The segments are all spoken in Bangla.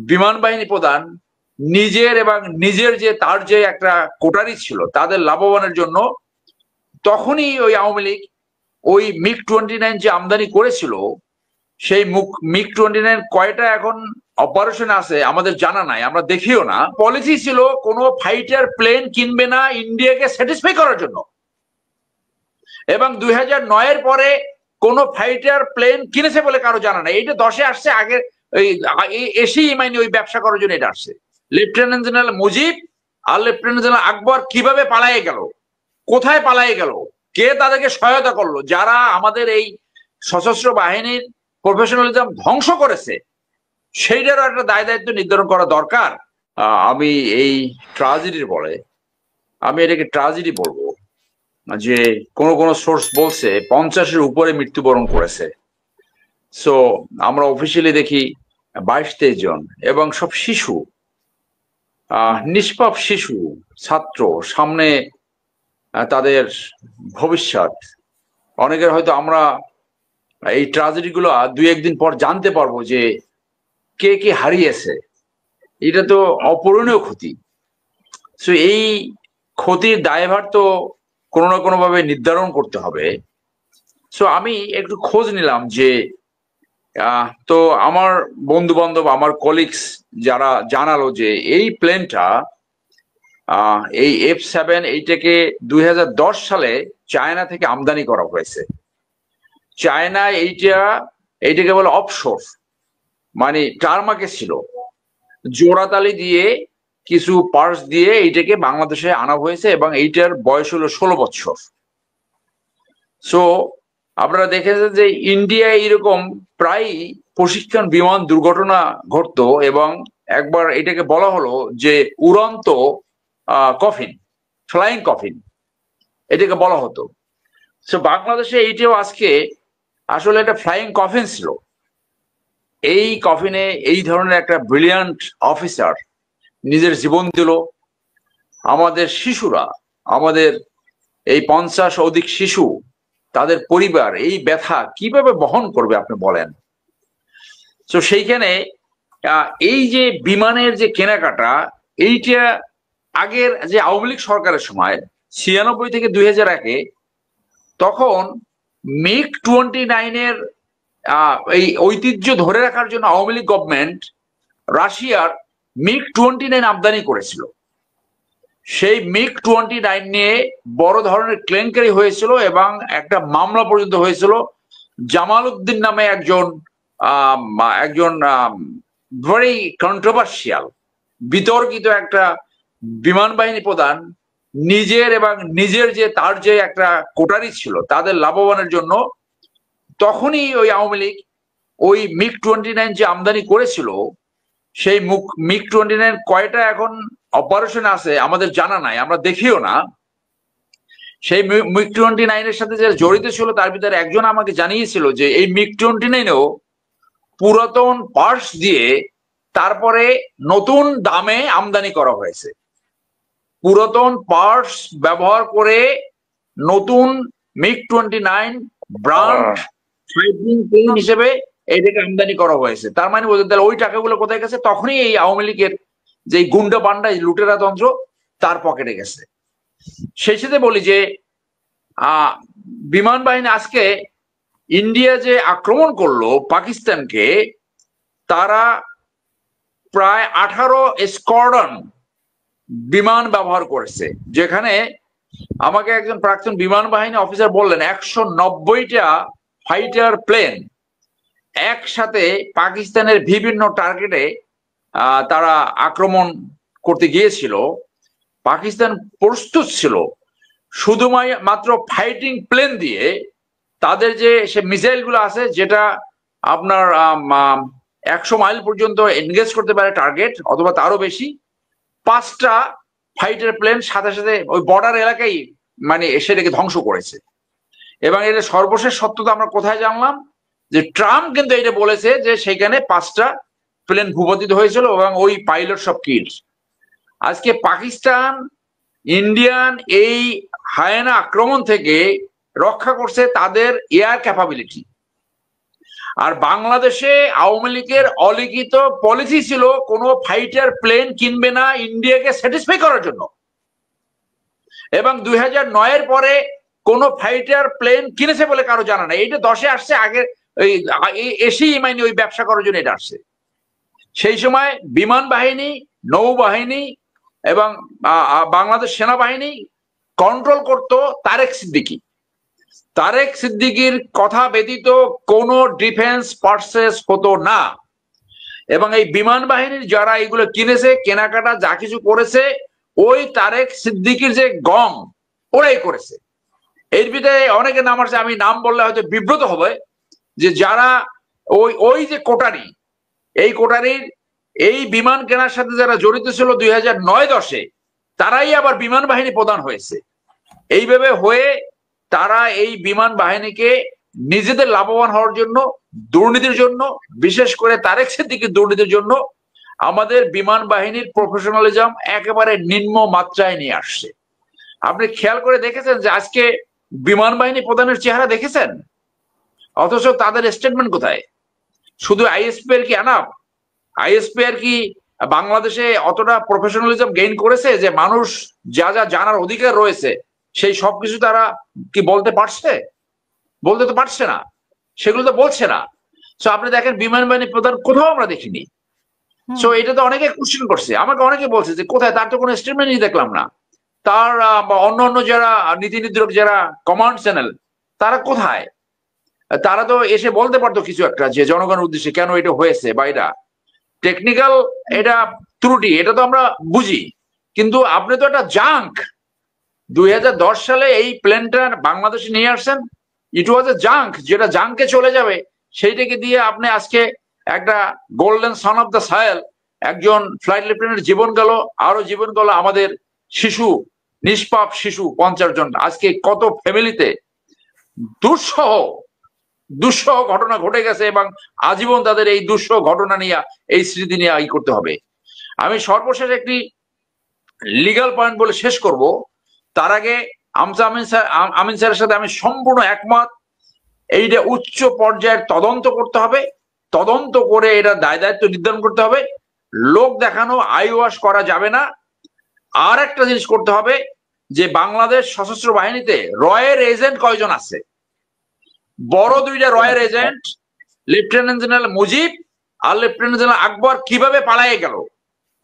বিমান বাহিনী প্রধান নিজের এবং নিজের যে তার যে একটা কোটারি ছিল তাদের লাভবানের জন্য তখনই ওই আওয়ামী লীগ ওই MiG-29 যে আমদানি করেছিল সেই MiG-29 কয়টা এখন অপারেশন আছে আমাদের জানা নাই, আমরা দেখিও না। পলিসি ছিল কোনো ফাইটার প্লেন কিনবে না ইন্ডিয়াকে স্যাটিসফাই করার জন্য, এবং 2009-এর পরে কোনো ফাইটার প্লেন কিনেছে বলে কারো জানা নাই। এটা 10-এ আসছে, আগে এসেই মানে ওই ব্যবসা করার জন্য এটা আসছে। লেফটেন্যান্ট জেনারেল মুজিব আর লেফটেন্যান্ট জেনারেল আকবর কিভাবে পালায়ে গেল, কোথায় পালায়ে গেল, কে তাদেরকে সহায়তা করলো, যারা আমাদের এই সশস্ত্র বাহিনীর প্রফেশনালিজম ধ্বংস করেছে, সেইটারও একটা দায় দায়িত্ব নির্ধারণ করা দরকার। আমি এই ট্রাজেডির বলে আমি এটাকে ট্রাজেডি বলবো যে কোন সোর্স বলছে 50-এর উপরে মৃত্যুবরণ করেছে। সো আমরা অফিসিয়ালি দেখি 22-23 জন, এবং সব শিশু, নিষ্পাপ শিশু, ছাত্র, সামনে তাদের ভবিষ্যৎ। অনেকের হয়তো আমরা এই ট্রাজেডি গুলো 2-1 দিন পর জানতে পারবো যে কে কে হারিয়েছে। এটা তো অপূরণীয় ক্ষতি। সো এই ক্ষতির দায়ভার তো কোনো না কোনো ভাবে নির্ধারণ করতে হবে। সো আমি একটু খোঁজ নিলাম যে তো আমার বন্ধু বান্ধব, আমার কলিগস যারা জানালো যে এই প্লেনটা, এই F-7 এইটাকে 2010 সালে চায়না থেকে আমদানি করা হয়েছে। চায়না এইটাকে বলে অফশোর, মানে টারমাকে ছিল, জোড়াতালি দিয়ে কিছু পার্টস দিয়ে এইটাকে বাংলাদেশে আনা হয়েছে, এবং এইটার বয়স হলো 16 বছর। সো আপনারা দেখেছেন যে ইন্ডিয়ায় এরকম প্রায় প্রশিক্ষণ বিমান দুর্ঘটনা ঘটতো, এবং একবার এটাকে বলা হলো যে উড়ন্ত কফিন, ফ্লাইং কফিন এটাকে বলা হতো। সো বাংলাদেশে এইটাও আজকে আসলে একটা ফ্লাইং কফিন ছিল। এই কফিনে এই ধরনের একটা ব্রিলিয়ান্ট অফিসার নিজের জীবন দিল। আমাদের শিশুরা, আমাদের এই 50 অধিক শিশু, তাদের পরিবার এই ব্যথা কিভাবে বহন করবে আপনি বলেন? তো সেইখানে এই যে বিমানের যে কেনাকাটা, এইটা আগের যে আওয়ামী লীগ সরকারের সময় 96 থেকে 2001-এ, তখন MiG-29-এর এই ঐতিহ্য ধরে রাখার জন্য আওয়ামী লীগ গভর্নমেন্ট রাশিয়ার MiG-29 আমদানি করেছিল। সেই MiG-29 নিয়ে বড় ধরনের কেলেঙ্কারি হয়েছিল, এবং একটা মামলা পর্যন্ত হয়েছিল। জামাল উদ্দিন নামে একজন ভেরি কন্ট্রোভার্সিয়াল, বিতর্কিত একটা বিমান বাহিনী প্রধান নিজের এবং নিজের যে তার যে একটা কোটারি ছিল তাদের লাভবানের জন্য তখনই ওই আওয়ামী লীগ ওই MiG-29 যে আমদানি করেছিল সেই MiG-29 কয়টা এখন অপারেশন আছে আমাদের জানা নাই, আমরা দেখিও না। সেই MiG-29-এর সাথে যে জড়িত ছিল তার ভিতরে একজন আমাকে জানিয়েছিল যে এই MiG-29-ও পুরাতন পার্টস দিয়ে তারপরে নতুন দামে আমদানি করা হয়েছে। পুরাতন পার্টস ব্যবহার করে নতুন MiG-29 ব্র্যান্ড ফাইটিং প্লেন হিসেবে এটাকে আমদানি করা হয়েছে। তার মানে বোঝা গেল ওই টাকাগুলো কোথায় গেছে? তখনই এই আওয়ামী লীগের যে গুন্ডা পান্ডা লুটেরা তন্ত্র তার পকেটে গেছে। সেই সাথে বলি যে বিমান বাহিনী আজকে ইন্ডিয়া যে আক্রমণ করলো পাকিস্তানকে, তারা প্রায় 18 স্কোয়াড্রন বিমান ব্যবহার করেছে, যেখানে আমাকে একজন প্রাক্তন বিমান বাহিনী অফিসার বললেন 190টা ফাইটার প্লেন একসাথে পাকিস্তানের বিভিন্ন টার্গেটে তারা আক্রমণ করতে গিয়েছিল। পাকিস্তান প্রস্তুত ছিল শুধুমাত্র ফাইটিং প্লেন দিয়ে তাদের যে সে মিসাইল গুলো আছে, যেটা আপনার 100 মাইল পর্যন্ত এনগেজ করতে পারে টার্গেট, অথবা তারও বেশি। 5টা ফাইটার প্লেন সাথে সাথে ওই বর্ডার এলাকায় মানে সেটাকে ধ্বংস করেছে। এবং এটা সর্বশেষ সত্যতা আমরা কোথায় জানলাম? যে ট্রাম্প কিন্তু এটা বলেছে যে সেখানে 5টা প্লেন ভূপাতিত হয়েছিল এবং ওই পাইলট সব কিল। আজকে পাকিস্তান ইন্ডিয়ান এই হায়না আক্রমণ থেকে রক্ষা করছে তাদের এয়ার ক্যাপাবিলিটি। আর বাংলাদেশে আওয়ামী লীগের অলিখিত পলিসি ছিল কোনো ফাইটার প্লেন কিনবে না ইন্ডিয়াকে স্যাটিসফাই করার জন্য, এবং 2009-এর পরে কোন ফাইটার প্লেন কিনেছে বলে কারো জানা নাই। এটা 10-এ আসছে, আগে এসেই মানে ওই ব্যবসা করার জন্য এটা আসছে। সেই সময় বিমান বাহিনী, নৌবাহিনী এবং বাংলাদেশ সেনাবাহিনী কন্ট্রোল করত তারেক সিদ্দিকী। তারেক সিদ্দিকীর কথা ব্যতীত কোনো ডিফেন্স পারচেজ হতো না, এবং এই বিমান বাহিনীর যারা এগুলো কিনেছে, কেনাকাটা যা কিছু করেছে, ওই তারেক সিদ্দিকীর যে গং ওরাই করেছে। এর ভিতরে অনেকে নাম আছে, আমি নাম বললে হয়তো বিব্রত হবে, যে যারা ওই যে কোটারি, এই কোটারির এই বিমান কেনার সাথে যারা জড়িত ছিল 2009-10-এ, তারাই আবার বিমান বাহিনী প্রধান হয়েছে। এইভাবে হয়ে তারা এই বিমান বাহিনীকে নিজেদের লাভবান হওয়ার জন্য, দুর্নীতির জন্য, বিশেষ করে তারেক সিদ্দিকীর দুর্নীতির জন্য আমাদের বিমান বাহিনীর প্রফেশনালিজম একেবারে নিম্ন মাত্রায় নিয়ে আসছে। আপনি খেয়াল করে দেখেছেন যে আজকে বিমান বাহিনী প্রধানের চেহারা দেখেছেন, অথচ তাদের স্টেটমেন্ট কোথায়? শুধু আইএসপি আর কি আনাপ? আইএসপি আর কি বাংলাদেশে অতটা প্রফেশনালিজম গেইন করেছে যে মানুষ যা যা জানার অধিকার রয়েছে সেই সবকিছু তারা কি বলতে পারছে? বলতে তো পারছে না, সেগুলো তো বলছে না। সো আপনি দেখেন বিমান বাহিনী প্রধান কোথাও আমরা দেখিনি। সো এটা তো অনেকে কোশ্চেন করছে, আমাকে অনেকে বলছে যে কোথায়, তার তো কোনো স্টেটমেন্টই দেখলাম না। তার অন্য যারা নীতি নির্ধারক, যারা কমান্ড চ্যানেল, তারা কোথায়? তারা তো এসে বলতে পারতো কিছু একটা, যে জনগণের উদ্দেশ্যে কেন এটা হয়েছে, বা এটা টেকনিক্যাল এটা ত্রুটি, এটা তো আমরা বুঝি। কিন্তু আপনি তো একটা জাঙ্ক 2010 সালে এই প্লেনটা বাংলাদেশে নিয়ে আসছেন, ইট ওয়াজ এ জাঙ্ক, যেটা জাঙ্কে চলে যাবে সেইটাকে দিয়ে আপনি আজকে একটা গোল্ডেন সন অফ দ্য সাহেল, একজন ফ্লাইট লেফটেন্যান্টের জীবন গেল, আরো জীবন গেল আমাদের শিশু, নিষ্পাপ শিশু 50 জন। আজকে কত ফ্যামিলিতে দুঃসহ ঘটনা ঘটে গেছে, এবং আজীবন তাদের এই দুঃসহ ঘটনা নিয়ে, এই স্মৃতি নিয়ে করতে হবে। আমি সর্বশেষ একটি লিগাল পয়েন্ট বলে শেষ করব। তার আগে আমিন স্যারের সাথে আমি সম্পূর্ণ একমত, এইটা উচ্চ পর্যায়ের তদন্ত করতে হবে, তদন্ত করে এটা দায় দায়িত্ব নির্ধারণ করতে হবে। লোক দেখানো, আই ওয়াশ করা যাবে না। আর একটা জিনিস করতে হবে, যে বাংলাদেশ সশস্ত্র বাহিনীতে রয়ের এজেন্ট কয়জন আছে? বড় দুইটা রয়ের এজেন্ট, লেফটেন্যান্ট জেনারেল মুজিব আর লেফটেন্যান্ট জেনারেল আকবর, কিভাবে পালায়ে গেল,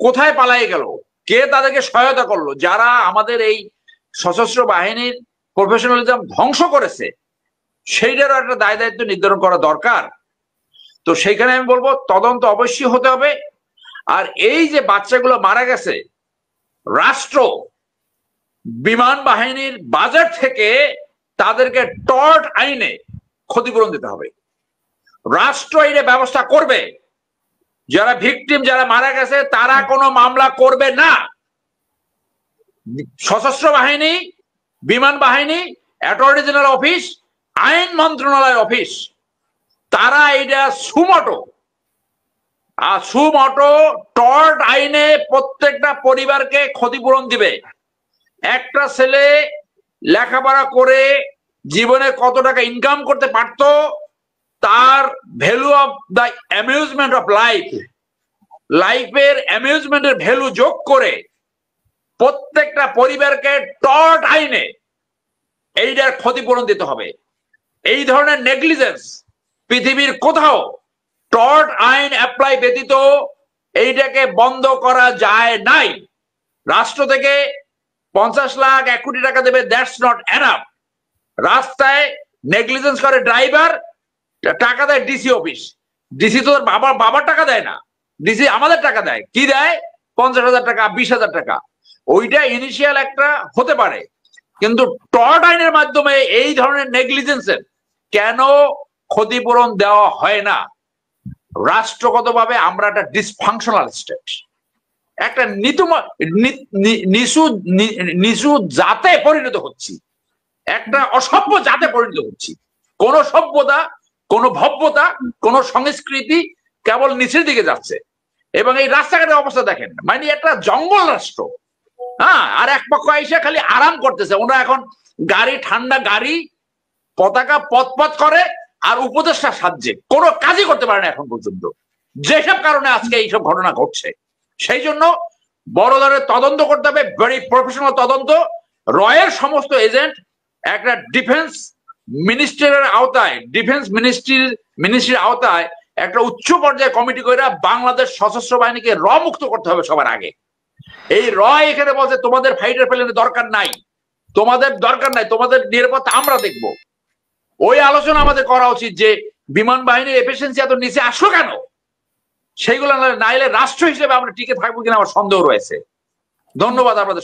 কোথায় পালায়ে গেল, কে তাদেরকে সহায়তা করলো? যারা আমাদের এই সশস্ত্র বাহিনীর প্রফেশনালিজম ধ্বংস করেছে, সেইটারও একটা দায় দায়িত্ব নির্ধারণ করা দরকার। তো সেইখানে আমি বলবো তদন্ত অবশ্যই হতে হবে। আর এই যে বাচ্চাগুলো মারা গেছে, রাষ্ট্র বিমান বাহিনীর বাজেট থেকে তাদেরকে টর্ট আইনে ক্ষতিপূরণ দিতে হবে। রাষ্ট্র এর ব্যবস্থা করবে। যারা ভিকটিম, যারা মারা গেছে, তারা কোনো মামলা করবে না। সশস্ত্র বাহিনী, বিমান বাহিনী, অ্যাটর্নি জেনারেল অফিস, আইন মন্ত্রণালয় অফিস, তারা এটা সুমোটো টর্ট আইনে প্রত্যেকটা পরিবারকে ক্ষতিপূরণ দিবে। একটা ছেলে লেখাপড়া করে জীবনে কত টাকা ইনকাম করতে পারত, তার value of the amusement of লাইফের অ্যামিউজমেন্টের ভ্যালু যোগ করে প্রত্যেকটা পরিবারকে টর্ট আইনে এইটার ক্ষতিপূরণ দিতে হবে। এই ধরনের নেগলিজেন্স পৃথিবীর কোথাও টর্ট আইন অ্যাপ্লাই ব্যতীত এইটাকে বন্ধ করা যায় নাই। রাষ্ট্র থেকে 50 লাখ 1 কোটি টাকা দেবে, দ্যাটস নট এনাফ। রাস্তায় নেগলিজেন্স করে ড্রাইভার, টাকা দেয় ডিসি অফিস। ডিসি তো বাবার টাকা দেয় না, ডিসি আমাদের টাকা দেয়। কি দেয়? 50,000 টাকা, 20,000 টাকা। ওইটা ইনিশিয়াল একটা হতে পারে, কিন্তু টর্ট আইনের মাধ্যমে এই ধরনের নেগলিজেন্সের কেন ক্ষতিপূরণ দেওয়া হয় না? রাষ্ট্রগতভাবে আমরা একটা ডিসফাংশনাল স্টেট, একটা নিচু জাতে পরিণত হচ্ছি, একটা অসভ্য জাতে পরিণত হচ্ছি। কোন সভ্যতা, কোন ভব্যতা, কোন সংস্কৃতি কেবল নিচের দিকে যাচ্ছে। এবং এই রাস্তাঘাটের অবস্থা দেখেন, মানে একটা জঙ্গল রাষ্ট্র। হ্যাঁ, আর এক পক্ষ এসে খালি আরাম করতেছে। ওরা এখন গাড়ি, ঠান্ডা গাড়ি, পতাকা পথ করে, আর উপদেষ্টা সাহায্যে কোনো কাজই করতে পারে না এখন পর্যন্ত, যেসব কারণে আজকে এইসব ঘটনা ঘটছে। সেই জন্য বড় ধরনের তদন্ত করতে হবে, ভেরি প্রফেশনাল তদন্ত। রয়ের সমস্ত এজেন্ট একটা ডিফেন্স মিনিস্টারের আওতায়, ডিফেন্স মিনিস্ট্রির আওতায় একটা উচ্চ পর্যায়ে কমিটি করে বাংলাদেশ সশস্ত্র বাহিনীকে র মুক্ত করতে হবে সবার আগে। এই র এখানে বলছে তোমাদের ফাইটার প্লেনের দরকার নাই, তোমাদের দরকার নাই, তোমাদের নিরাপত্তা আমরা দেখব। ওই আলোচনা আমাদের করা উচিত যে বিমান বাহিনীর এফিসিয়েন্সি এত নিচে আসলো কেন, সেইগুলো নাইলে রাষ্ট্র হিসেবে আমরা টিকে থাকবো কিনা আমার সন্দেহ রয়েছে। ধন্যবাদ আপনাদের।